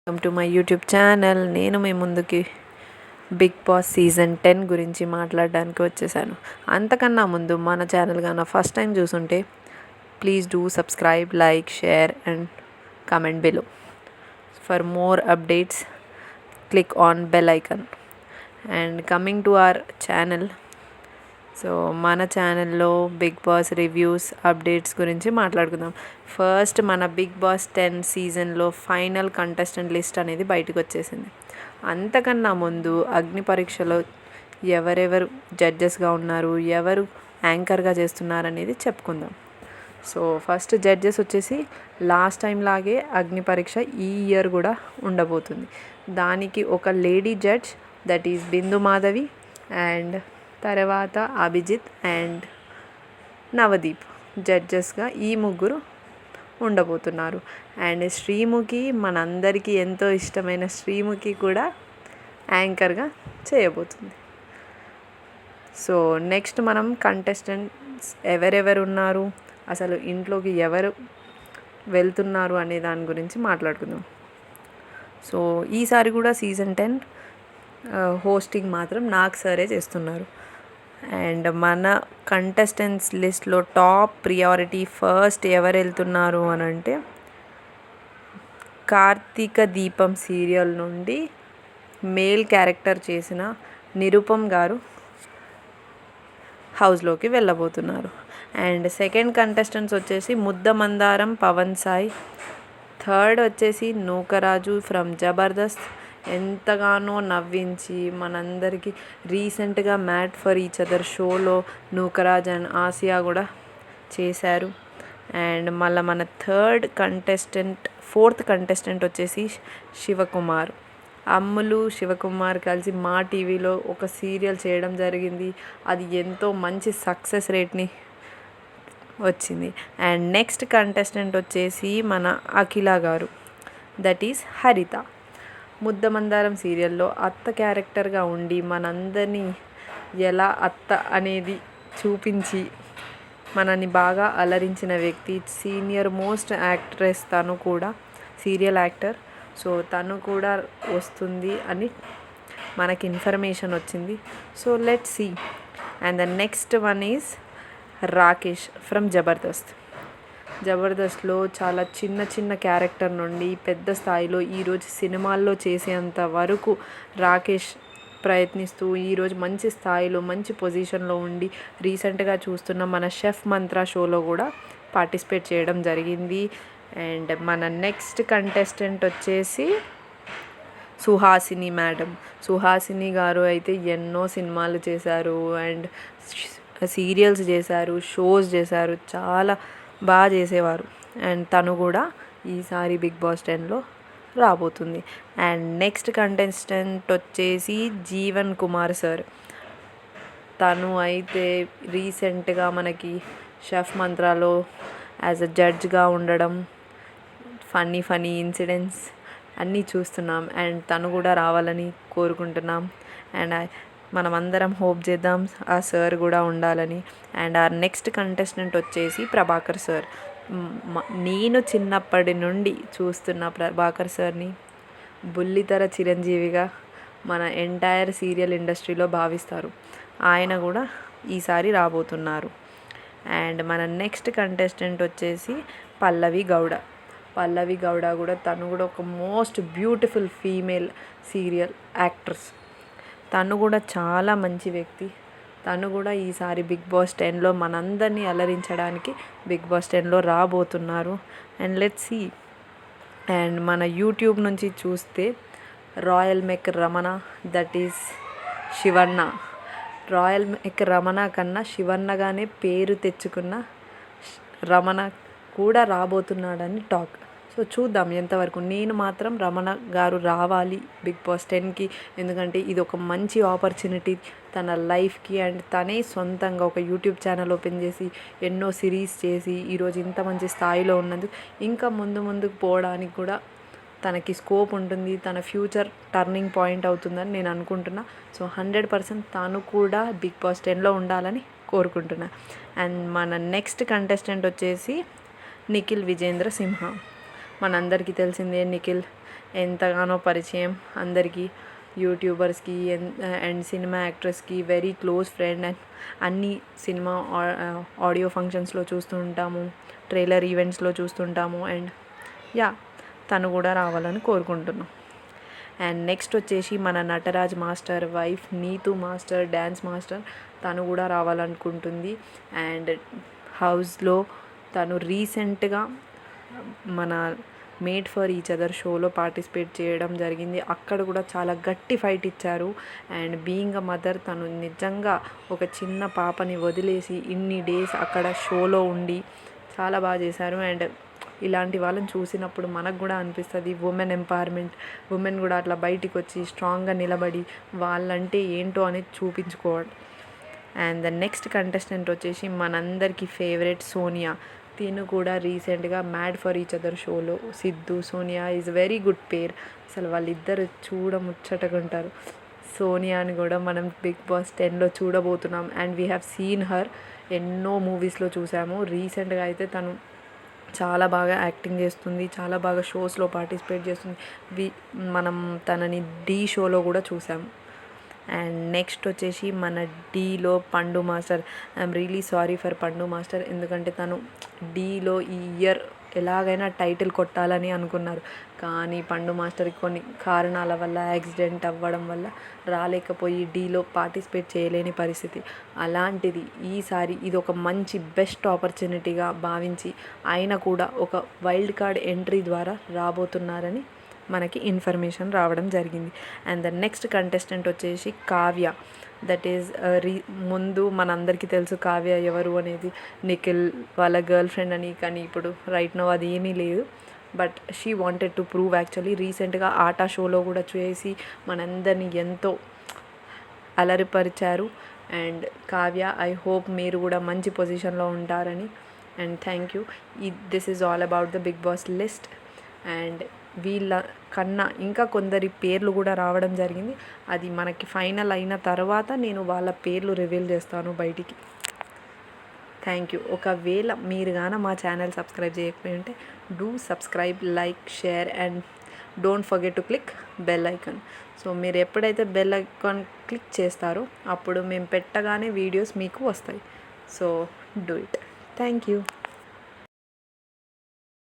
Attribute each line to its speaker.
Speaker 1: Welcome to my YouTube channel. నేను మీ ముందుకి big boss season 10 గురించి మాట్లాడడానికి వచ్చేసాను. అంతకన్నా ముందు మన ఛానల్ కన్నా ఫస్ట్ టైం చూసుంటే please do subscribe, like, share and comment below. For more updates click on bell icon. And coming to our channel, so మన ఛానల్లో బిగ్ బాస్ రివ్యూస్, అప్డేట్స్ గురించి మాట్లాడుకుందాం. ఫస్ట్ మన బిగ్ బాస్ 10 సీజన్లో final contestant list అనేది బయటకు వచ్చేసింది. అంతకన్నా ముందు అగ్ని పరీక్షలో ఎవరెవరు జడ్జెస్గా ఉన్నారు, ఎవరు యాంకర్గా చేస్తున్నారు అనేది చెప్పుకుందాం. సో ఫస్ట్ జడ్జెస్ వచ్చేసి లాస్ట్ టైం లాగే అగ్ని పరీక్ష ఈ ఇయర్ కూడా ఉండబోతుంది. దానికి ఒక lady judge, that is Bindu Madhavi, and తర్వాత అభిజిత్ అండ్ నవదీప్ జడ్జెస్గా ఈ ముగ్గురు ఉండబోతున్నారు. అండ్ శ్రీముఖి, మనందరికీ ఎంతో ఇష్టమైన శ్రీముఖి కూడా యాంకర్గా చేయబోతుంది. సో నెక్స్ట్ మనం కంటెస్టెంట్స్ ఎవరెవరు ఉన్నారు, అసలు ఇంట్లోకి ఎవరు వెళ్తున్నారు అనే దాని గురించి మాట్లాడుకుందాం. సో ఈసారి కూడా సీజన్ 10 హోస్టింగ్ మాత్రం నాగ్ సరే చేస్తున్నారు. అండ్ మన కంటెస్టెంట్స్ లిస్ట్లో టాప్ ప్రియారిటీ ఫస్ట్ ఎవరు వెళ్తున్నారు అని అంటే కార్తీక దీపం సీరియల్ నుండి మేల్ క్యారెక్టర్ చేసిన నిరుపమ్ గారు హౌస్లోకి వెళ్ళబోతున్నారు. అండ్ సెకండ్ కంటెస్టెంట్స్ వచ్చేసి ముద్దమందారం పవన్ సాయి, థర్డ్ వచ్చేసి నూకరాజు ఫ్రమ్ జబర్దస్త్, ఎంతగానో నవ్వించి మనందరికీ రీసెంట్గా మ్యాట్ ఫర్ ఈచ్ అదర్ షోలో నూకరాజ్ అండ్ ఆసియా కూడా చేశారు. అండ్ మళ్ళీ మన ఫోర్త్ కంటెస్టెంట్ వచ్చేసి శివకుమార్. అమ్ములు శివకుమార్ కలిసి మా టీవీలో ఒక సీరియల్ చేయడం జరిగింది. అది ఎంతో మంచి సక్సెస్ రేట్ని వచ్చింది. అండ్ నెక్స్ట్ కంటెస్టెంట్ వచ్చేసి మన అఖిల గారు, దట్ ఈస్ హరిత. ముద్దమందారం సీరియల్లో అత్త క్యారెక్టర్గా ఉండి మనందరినీ ఎలా అత్త అనేది చూపించి మనని బాగా అలరించిన వ్యక్తి, సీనియర్ మోస్ట్ యాక్ట్రెస్. తను కూడా సీరియల్ యాక్టర్. సో తను కూడా వస్తుంది అని మనకి ఇన్ఫర్మేషన్ వచ్చింది. So let's see. And the next one is Rakesh from జబర్దస్త్లో చాలా చిన్న క్యారెక్టర్ నుండి పెద్ద స్థాయిలో ఈరోజు సినిమాల్లో చేసేంత వరకు రాకేష్ ప్రయత్నిస్తూ ఈరోజు మంచి స్థాయిలో మంచి పొజిషన్లో ఉండి రీసెంట్గా చూస్తున్న మన షెఫ్ మంత్రా షోలో కూడా పార్టిసిపేట్ చేయడం జరిగింది. అండ్ మన నెక్స్ట్ కంటెస్టెంట్ వచ్చేసి సుహాసిని మేడం. సుహాసిని గారు అయితే ఎన్నో సినిమాలు చేశారు అండ్ సీరియల్స్ చేశారు, షోస్ చేశారు, చాలా బాగా చేసేవారు. అండ్ తను కూడా ఈసారి బిగ్ బాస్ 10లో రాబోతుంది. అండ్ నెక్స్ట్ కంటెస్టెంట్ వచ్చేసి జీవన్ కుమార్ సార్. తను అయితే రీసెంట్గా మనకి షెఫ్ మంత్రాలో యాజ్ అ జడ్జ్గా ఉండడం, ఫన్నీ ఇన్సిడెంట్స్ అన్నీ చూస్తున్నాం. అండ్ తను కూడా రావాలని కోరుకుంటున్నాం. అండ్ మనమందరం హోప్ చేద్దాం ఆ సార్ కూడా ఉండాలని. అండ్ ఆ నెక్స్ట్ కంటెస్టెంట్ వచ్చేసి ప్రభాకర్ సార్. నేను చిన్నప్పటి నుండి చూస్తున్న ప్రభాకర్ సార్ని బుల్లితెర చిరంజీవిగా మన ఎంటైర్ సీరియల్ ఇండస్ట్రీలో భావిస్తారు. ఆయన కూడా ఈసారి రాబోతున్నారు. అండ్ మన నెక్స్ట్ కంటెస్టెంట్ వచ్చేసి పల్లవి గౌడ కూడా తను కూడా ఒక most beautiful female serial actress. తను కూడా చాలా మంచి వ్యక్తి. తను కూడా ఈసారి బిగ్ బాస్ 10లో మనందరినీ అలరించడానికి బిగ్ బాస్ 10లో రాబోతున్నారు. And let's see. అండ్ మన యూట్యూబ్ నుంచి చూస్తే royal mech Ramana, that is Shivanna. Royal mech Ramana కన్నా శివన్నగానే పేరు తెచ్చుకున్న రమణ కూడా రాబోతున్నాడని టాక్. సో చూద్దాం ఎంతవరకు. నేను మాత్రం రమణ గారు రావాలి బిగ్ బాస్ 10కి, ఎందుకంటే ఇది ఒక మంచి ఆపర్చునిటీ తన లైఫ్కి. అండ్ తనే సొంతంగా ఒక యూట్యూబ్ ఛానల్ ఓపెన్ చేసి ఎన్నో సిరీస్ చేసి ఈరోజు ఇంత మంచి స్థాయిలో ఉన్నందుకు ఇంకా ముందుకు పోవడానికి కూడా తనకి స్కోప్ ఉంటుంది. తన ఫ్యూచర్ టర్నింగ్ పాయింట్ అవుతుందని నేను అనుకుంటున్నా. సో 100% తాను కూడా బిగ్ బాస్ 10లో ఉండాలని కోరుకుంటున్నా. అండ్ మన నెక్స్ట్ కంటెస్టెంట్ వచ్చేసి నిఖిల్ విజేంద్ర సింహ. మనందరికీ తెలిసిందే నిఖిల్ ఎంతగానో పరిచయం అందరికీ, యూట్యూబర్స్కి అండ్ సినిమా యాక్ట్రెస్కి వెరీ క్లోజ్ ఫ్రెండ్. అండ్ అన్ని సినిమా ఆడియో ఫంక్షన్స్లో చూస్తూ ఉంటాము, ట్రైలర్ ఈవెంట్స్లో చూస్తుంటాము. అండ్ యా, తను కూడా రావాలని కోరుకుంటున్నాం. అండ్ నెక్స్ట్ వచ్చేసి మన Nataraj master wife Neetu master, dance master, తను కూడా రావాలనుకుంటుంది. అండ్ హౌస్లో తను రీసెంట్గా మన మేడ్ ఫర్ ఈచ్ అదర్ షోలో పార్టిసిపేట్ చేయడం జరిగింది. అక్కడ కూడా చాలా గట్టి ఫైట్ ఇచ్చారు. అండ్ బీయింగ్ అ మదర్, తను నిజంగా ఒక చిన్న పాపని వదిలేసి ఇన్ని డేస్ అక్కడ షోలో ఉండి చాలా బాగా చేశారు. అండ్ ఇలాంటి వాళ్ళని చూసినప్పుడు మనకు కూడా అనిపిస్తుంది ఉమెన్ ఎంపవర్మెంట్, ఉమెన్ కూడా అట్లా బయటికి వచ్చి స్ట్రాంగ్గా నిలబడి వాళ్ళంటే ఏంటో అనేది చూపించుకోవాలి. అండ్ ద నెక్స్ట్ కంటెస్టెంట్ వచ్చేసి మనందరికీ ఫేవరెట్ సోనియా. తిను కూడా రీసెంట్గా మ్యాడ్ ఫర్ ఈచ్ అదర్ షోలో Siddhu Sonia is very good pair. అసలు వాళ్ళిద్దరు చూడముచ్చటగా ఉంటారు. సోనియాని కూడా మనం బిగ్ బాస్ 10లో చూడబోతున్నాం. And we have seen her ఎన్నో మూవీస్లో చూసాము. రీసెంట్గా అయితే తను చాలా బాగా యాక్టింగ్ చేస్తుంది, చాలా బాగా షోస్లో పార్టిసిపేట్ చేస్తుంది. మనం తనని ఢీ షోలో కూడా చూసాము. అండ్ నెక్స్ట్ వచ్చేసి మన డీలో పండు master. I'm really sorry for పండు మాస్టర్, ఎందుకంటే తను డీలో ఈ ఇయర్ ఎలాగైనా టైటిల్ కొట్టాలని అనుకున్నారు. కానీ పండు మాస్టర్కి కొన్ని కారణాల వల్ల, యాక్సిడెంట్ అవ్వడం వల్ల రాలేకపోయి డీలో పార్టిసిపేట్ చేయలేని పరిస్థితి. అలాంటిది ఈసారి ఇది ఒక మంచి బెస్ట్ ఆపర్చునిటీగా భావించి ఆయన కూడా ఒక వైల్డ్ కార్డ్ ఎంట్రీ ద్వారా రాబోతున్నారని మనకి ఇన్ఫర్మేషన్ రావడం జరిగింది. అండ్ ద నెక్స్ట్ కంటెస్టెంట్ వచ్చేసి కావ్య. దట్ ఈజ్ ముందు మనందరికీ తెలుసు కావ్య ఎవరు అనేది, నిఖిల్ వాళ్ళ గర్ల్ ఫ్రెండ్ అని. కానీ ఇప్పుడు రైట్ నో అది ఏమీ లేదు. But she wanted to prove actually. రీసెంట్గా ఆటా షోలో కూడా చేసి మనందరినీ ఎంతో అలరిపరిచారు. అండ్ కావ్య, ఐ హోప్ మీరు కూడా మంచి పొజిషన్లో ఉంటారని. And thank you. This is all about the Bigg Boss list. And వీళ్ళ కన్నా ఇంకా కొందరి పేర్లు కూడా రావడం జరిగింది. అది మనకి ఫైనల్ అయిన తర్వాత నేను వాళ్ళ పేర్లు రివీల్ చేస్తాను బయటికి. Thank you. ఒకవేళ మీరు కానీ మా ఛానల్ సబ్స్క్రైబ్ చేయకపోయి ఉంటే do subscribe, like, share and don't forget to click bell icon. So మీరు ఎప్పుడైతే బెల్ ఐకాన్ క్లిక్ చేస్తారో అప్పుడు మేము పెట్టగానే వీడియోస్ మీకు వస్తాయి. So do it. Thank you.